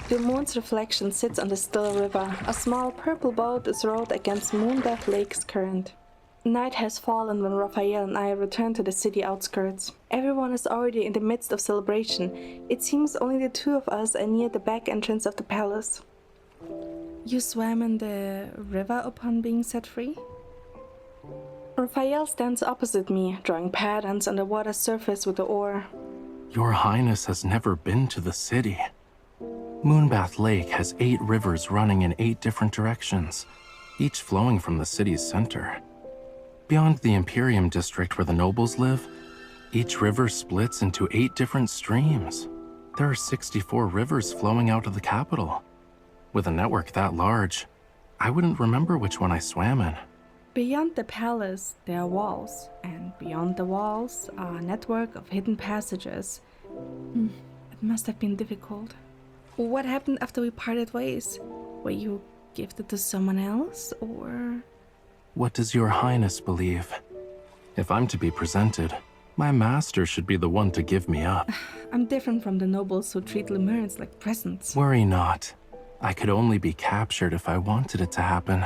The moon's reflection sits on the still river. A small purple boat is rowed against Moonbath Lake's current. Night has fallen when Raphael and I return to the city outskirts. Everyone is already in the midst of celebration. It seems only the two of us are near the back entrance of the palace. You swam in the river upon being set free? Raphael stands opposite me, drawing patterns on the water's surface with the oar. Your Highness has never been to the city. Moonbath Lake has 8 rivers running in 8 different directions, each flowing from the city's center. Beyond the Imperium district where the nobles live, each river splits into 8 different streams. There are 64 rivers flowing out of the capital. With a network that large, I wouldn't remember which one I swam in. Beyond the palace, there are walls, and beyond the walls, a network of hidden passages. It must have been difficult. What happened after we parted ways? Were you gifted to someone else, or...? What does your Highness believe? If I'm to be presented, my master should be the one to give me up. I'm different from the nobles who treat Lemurians like presents. Worry not. I could only be captured if I wanted it to happen.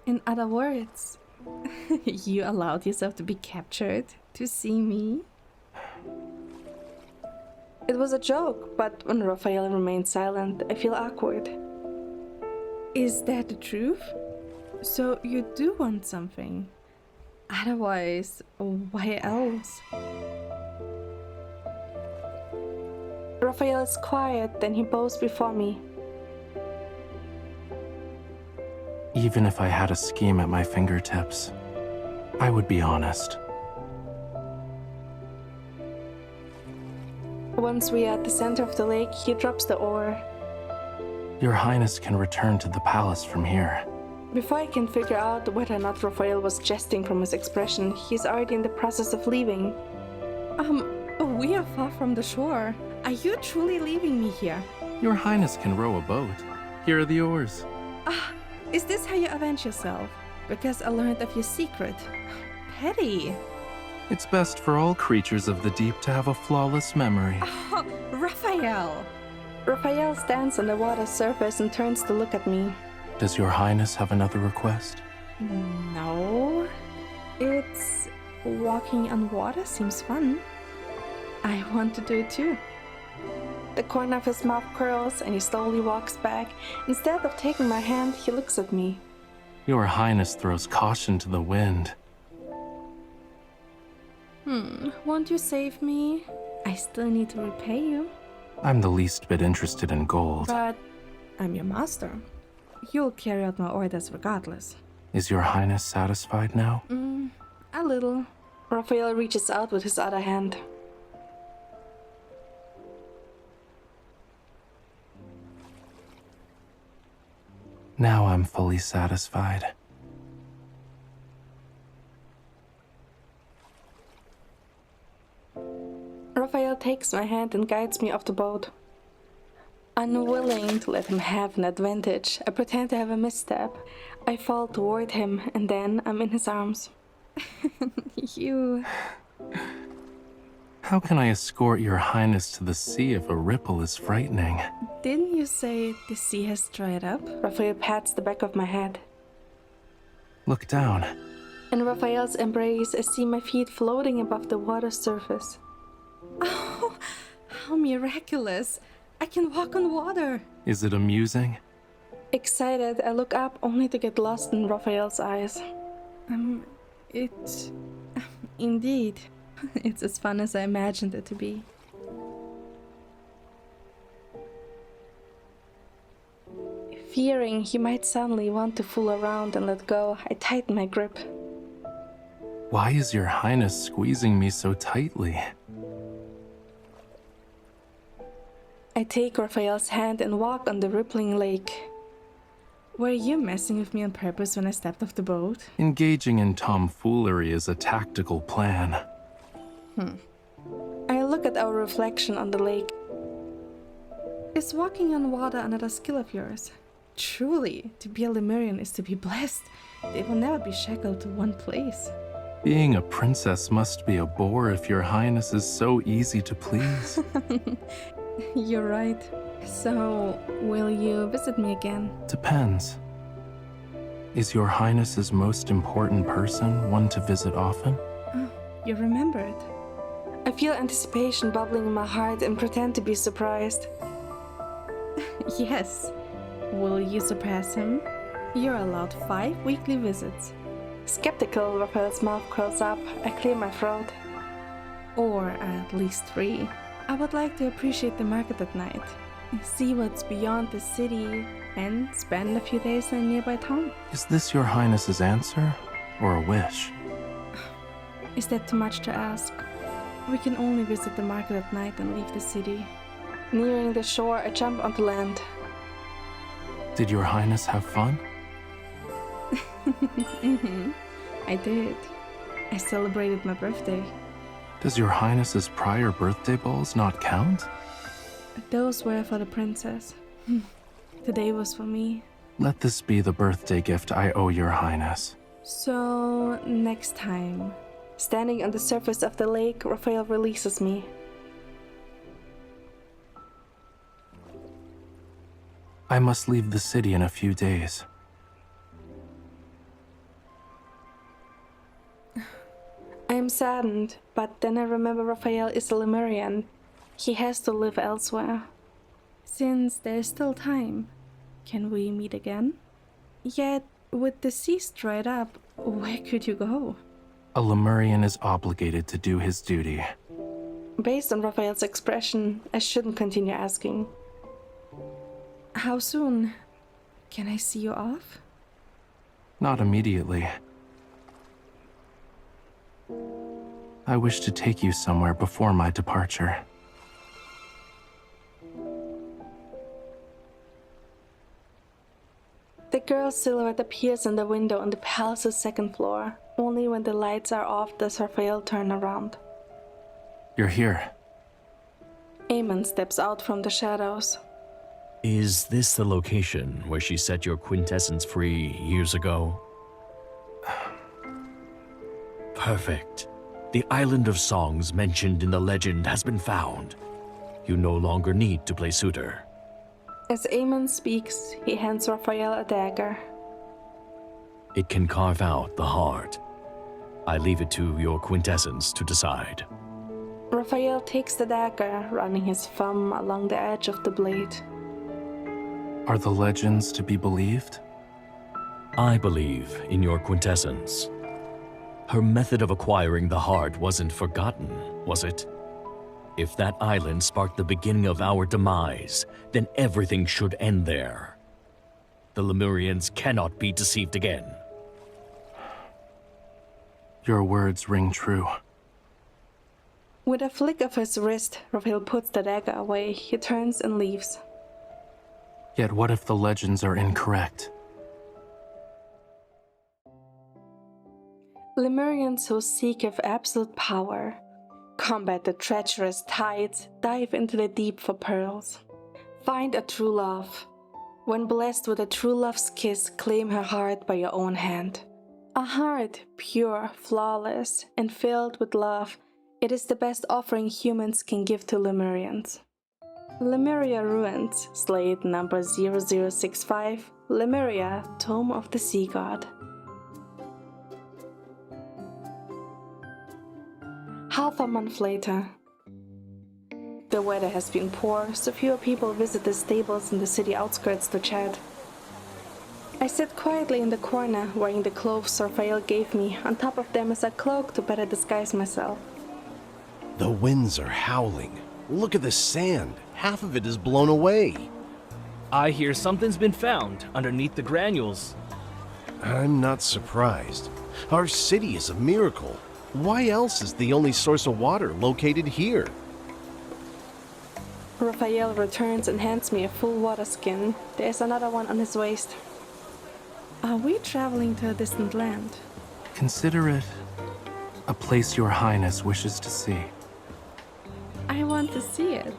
In other words, you allowed yourself to be captured to see me? It was a joke, but when Raphael remained silent, I feel awkward. Is that the truth? So you do want something. Otherwise, why else? Raphael is quiet, then he bows before me. Even if I had a scheme at my fingertips, I would be honest. Once we are at the center of the lake, he drops the oar. Your Highness can return to the palace from here. Before I can figure out whether or not Raphael was jesting from his expression, he's already in the process of leaving. We are far from the shore. Are you truly leaving me here? Your Highness can row a boat. Here are the oars. Is this how you avenge yourself? Because I learned of your secret. Petty. It's best for all creatures of the deep to have a flawless memory. Oh, Raphael! Raphael stands on the water's surface and turns to look at me. Does your Highness have another request? No. It's... walking on water seems fun. I want to do it too. The corner of his mouth curls and he slowly walks back. Instead of taking my hand, he looks at me. Your Highness throws caution to the wind. Won't you save me? I still need to repay you. I'm the least bit interested in gold. But I'm your master. You'll carry out my orders regardless. Is your Highness satisfied now? A little. Raphael reaches out with his other hand. Now I'm fully satisfied. Raphael takes my hand and guides me off the boat. Unwilling to let him have an advantage, I pretend to have a misstep. I fall toward him, and then I'm in his arms. You... How can I escort your Highness to the sea if a ripple is frightening? Didn't you say the sea has dried up? Raphael pats the back of my head. Look down. In Raphael's embrace, I see my feet floating above the water's surface. Oh, how miraculous! I can walk on water! Is it amusing? Excited, I look up only to get lost in Raphael's eyes. Indeed. It's as fun as I imagined it to be. Fearing he might suddenly want to fool around and let go, I tighten my grip. Why is your Highness squeezing me so tightly? I take Raphael's hand and walk on the rippling lake. Were you messing with me on purpose when I stepped off the boat? Engaging in tomfoolery is a tactical plan. I look at our reflection on the lake. Is walking on water another skill of yours? Truly, to be a Lemurian is to be blessed. They will never be shackled to one place. Being a princess must be a bore if your Highness is so easy to please. You're right. So, will you visit me again? Depends. Is Your Highness's most important person one to visit often? Oh, you remembered. I feel anticipation bubbling in my heart and pretend to be surprised. Yes. Will you surpass him? You're allowed 5 weekly visits. Skeptical, Rafayel's mouth curls up. I clear my throat. Or at least 3. I would like to appreciate the market at night, see what's beyond the city, and spend a few days in a nearby town. Is this Your Highness's answer, or a wish? Is that too much to ask? We can only visit the market at night and leave the city. Nearing the shore, I jump onto land. Did Your Highness have fun? I did. I celebrated my birthday. Does Your Highness's prior birthday balls not count? Those were for the princess. Today was for me. Let this be the birthday gift I owe Your Highness. So, next time. Standing on the surface of the lake, Rafayel releases me. I must leave the city in a few days. I am saddened, but then I remember Rafayel is a Lemurian. He has to live elsewhere. Since there is still time, can we meet again? Yet, with the seas dried up, where could you go? A Lemurian is obligated to do his duty. Based on Rafayel's expression, I shouldn't continue asking. How soon? Can I see you off? Not immediately. I wish to take you somewhere before my departure. The girl's silhouette appears in the window on the palace's second floor. Only when the lights are off does Rafayel turn around. You're here. Eamon steps out from the shadows. Is this the location where she set your quintessence free years ago? Perfect. The Island of Songs mentioned in the legend has been found. You no longer need to play suitor. As Eamon speaks, he hands Rafayel a dagger. It can carve out the heart. I leave it to your quintessence to decide. Rafayel takes the dagger, running his thumb along the edge of the blade. Are the legends to be believed? I believe in your quintessence. Her method of acquiring the heart wasn't forgotten, was it? If that island sparked the beginning of our demise, then everything should end there. The Lemurians cannot be deceived again. Your words ring true. With a flick of his wrist, Rafayel puts the dagger away. He turns and leaves. Yet what if the legends are incorrect? Lemurians who seek of absolute power, combat the treacherous tides, dive into the deep for pearls. Find a true love. When blessed with a true love's kiss, claim her heart by your own hand. A heart, pure, flawless, and filled with love, it is the best offering humans can give to Lemurians. Lemuria Ruins, Slate number 0065, Lemuria, Tome of the Sea God. Half a month later. The weather has been poor, so fewer people visit the stables in the city outskirts to chat. I sit quietly in the corner, wearing the clothes Rafayel gave me. On top of them is a cloak to better disguise myself. The winds are howling. Look at the sand. Half of it is blown away. I hear something's been found underneath the granules. I'm not surprised. Our city is a miracle. Why else is the only source of water located here? Rafayel returns and hands me a full water skin. There is another one on his waist. Are we traveling to a distant land? Consider it a place Your Highness wishes to see. I want to see it.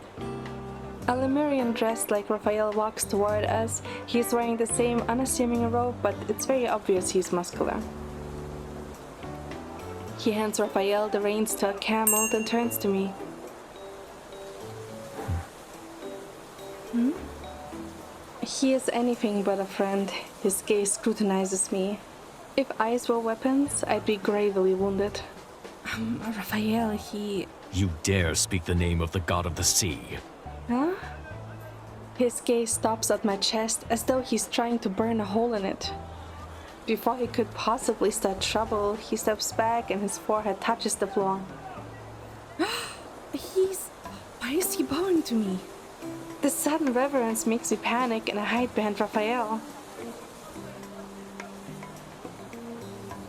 A Lemurian dressed like Rafayel walks toward us. He's wearing the same unassuming robe, but it's very obvious he's muscular. He hands Rafayel the reins to a camel, then turns to me. He is anything but a friend. His gaze scrutinizes me. If eyes were weapons, I'd be gravely wounded. Raphael, he... You dare speak the name of the god of the sea. Huh? His gaze stops at my chest as though he's trying to burn a hole in it. Before he could possibly start trouble, he steps back and his forehead touches the floor. Why is he bowing to me? The sudden reverence makes me panic and I hide behind Raphael.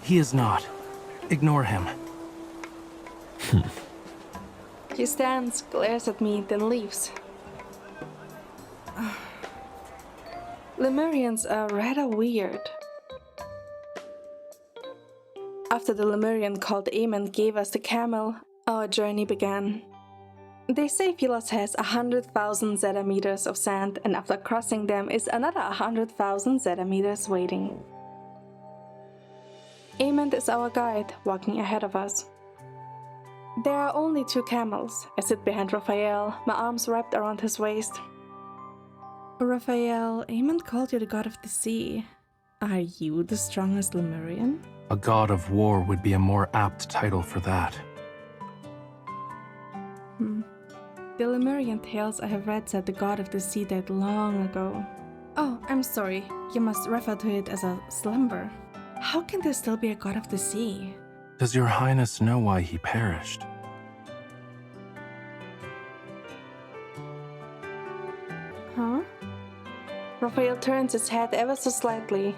He is not. Ignore him. He stands, glares at me, then leaves. Lemurians are rather weird. After the Lemurian called Aemon gave us the camel, our journey began. They say Philos has 100,000 zetameters of sand, and after crossing them is another 100,000 zetameters waiting. Aemon is our guide, walking ahead of us. There are only 2 camels. I sit behind Raphael, my arms wrapped around his waist. Raphael, Aemon called you the god of the sea. Are you the strongest Lemurian? A god of war would be a more apt title for that. The Lemurian tales I have read said the god of the sea died long ago. Oh, I'm sorry. You must refer to it as a slumber. How can there still be a god of the sea? Does your highness know why he perished? Huh? Raphael turns his head ever so slightly.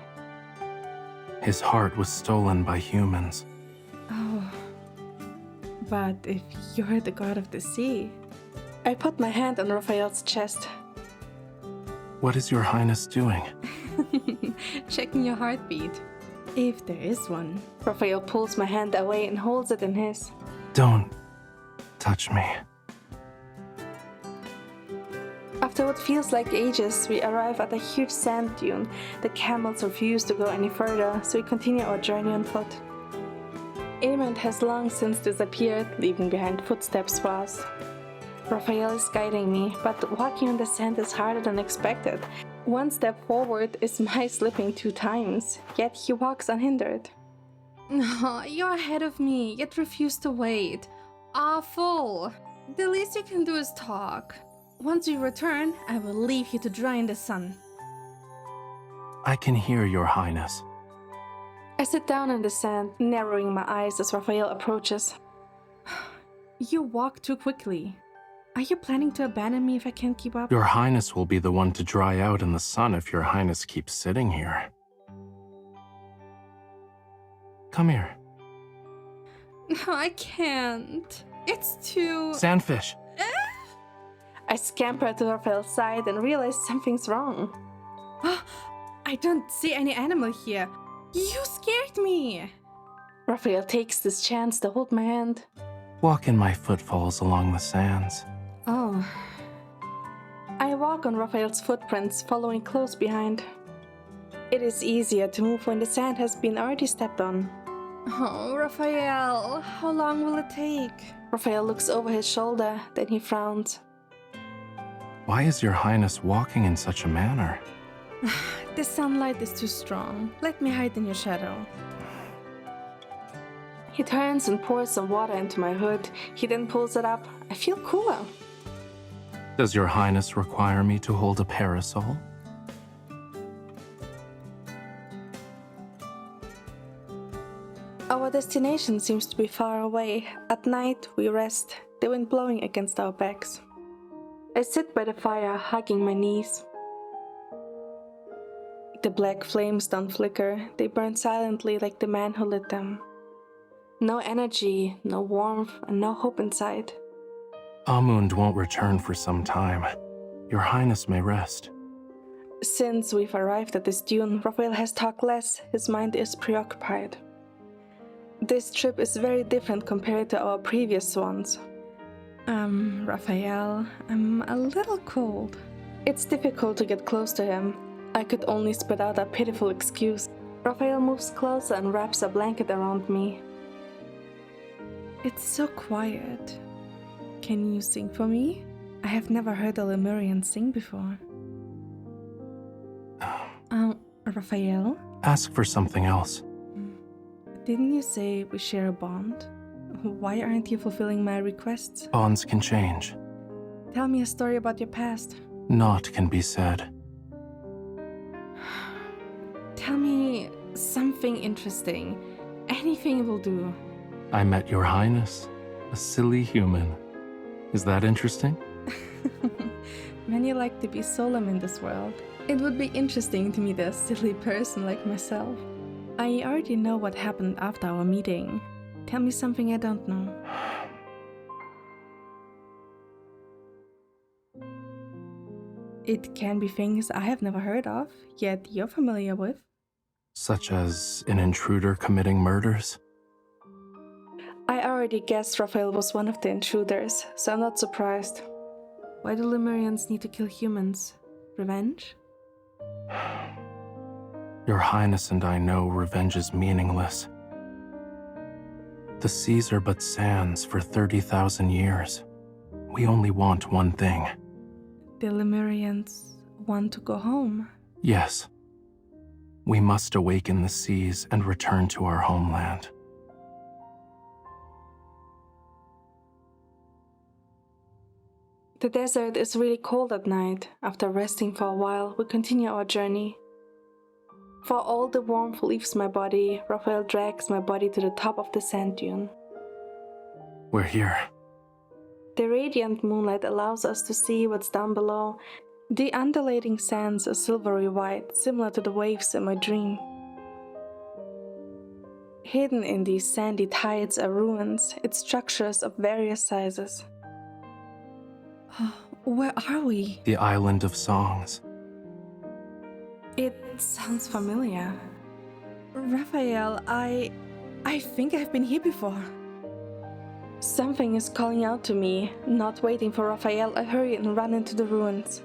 His heart was stolen by humans. Oh. But if you're the god of the sea... I put my hand on Raphael's chest. What is your highness doing? Checking your heartbeat. If there is one. Raphael pulls my hand away and holds it in his. Don't touch me. After what feels like ages, we arrive at a huge sand dune. The camels refuse to go any further, so we continue our journey on foot. Aemon has long since disappeared, leaving behind footsteps for us. Raphael is guiding me, but walking on the sand is harder than expected. One step forward is my slipping 2 times, yet he walks unhindered. No, you're ahead of me, yet refuse to wait. Awful! The least you can do is talk. Once we return, I will leave you to dry in the sun. I can hear your highness. I sit down in the sand, narrowing my eyes as Raphael approaches. You walk too quickly. Are you planning to abandon me if I can't keep up? Your highness will be the one to dry out in the sun if your highness keeps sitting here. Come here. No, I can't. It's too... Sandfish! I scamper to Raphael's side and realize something's wrong. I don't see any animal here. You scared me! Raphael takes this chance to hold my hand. Walk in my footfalls along the sands. Oh. I walk on Raphael's footprints, following close behind. It is easier to move when the sand has been already stepped on. Oh, Raphael, how long will it take? Raphael looks over his shoulder, then he frowns. Why is your highness walking in such a manner? The sunlight is too strong. Let me hide in your shadow. He turns and pours some water into my hood. He then pulls it up. I feel cooler. Does your highness require me to hold a parasol? Our destination seems to be far away. At night, we rest, the wind blowing against our backs. I sit by the fire, hugging my knees. The black flames don't flicker. They burn silently like the man who lit them. No energy, no warmth, and no hope inside. Amund won't return for some time. Your highness may rest. Since we've arrived at this dune, Raphael has talked less. His mind is preoccupied. This trip is very different compared to our previous ones. Raphael, I'm a little cold. It's difficult to get close to him. I could only spit out a pitiful excuse. Raphael moves closer and wraps a blanket around me. It's so quiet. Can you sing for me? I have never heard a Lemurian sing before. Raphael? Ask for something else. Didn't you say we share a bond? Why aren't you fulfilling my requests? Bonds can change. Tell me a story about your past. Naught can be said. Tell me something interesting. Anything will do. I met your highness, a silly human. Is that interesting? Many like to be solemn in this world. It would be interesting to meet a silly person like myself. I already know what happened after our meeting. Tell me something I don't know. It can be things I have never heard of, yet you're familiar with. Such as an intruder committing murders? I already guessed Rafayel was one of the intruders, so I'm not surprised. Why do Lemurians need to kill humans? Revenge? Your Highness and I know revenge is meaningless. The seas are but sands for 30,000 years. We only want one thing. The Lemurians want to go home. Yes. We must awaken the seas and return to our homeland. The desert is really cold at night. After resting for a while, we continue our journey. For all the warmth leaves my body, Raphael drags my body to the top of the sand dune. We're here. The radiant moonlight allows us to see what's down below. The undulating sands are silvery white, similar to the waves in my dream. Hidden in these sandy tides are ruins, its structures of various sizes. Where are we? The Island of Songs. It sounds familiar. Raphael, I think I've been here before. Something is calling out to me. Not waiting for Raphael, I hurry and run into the ruins.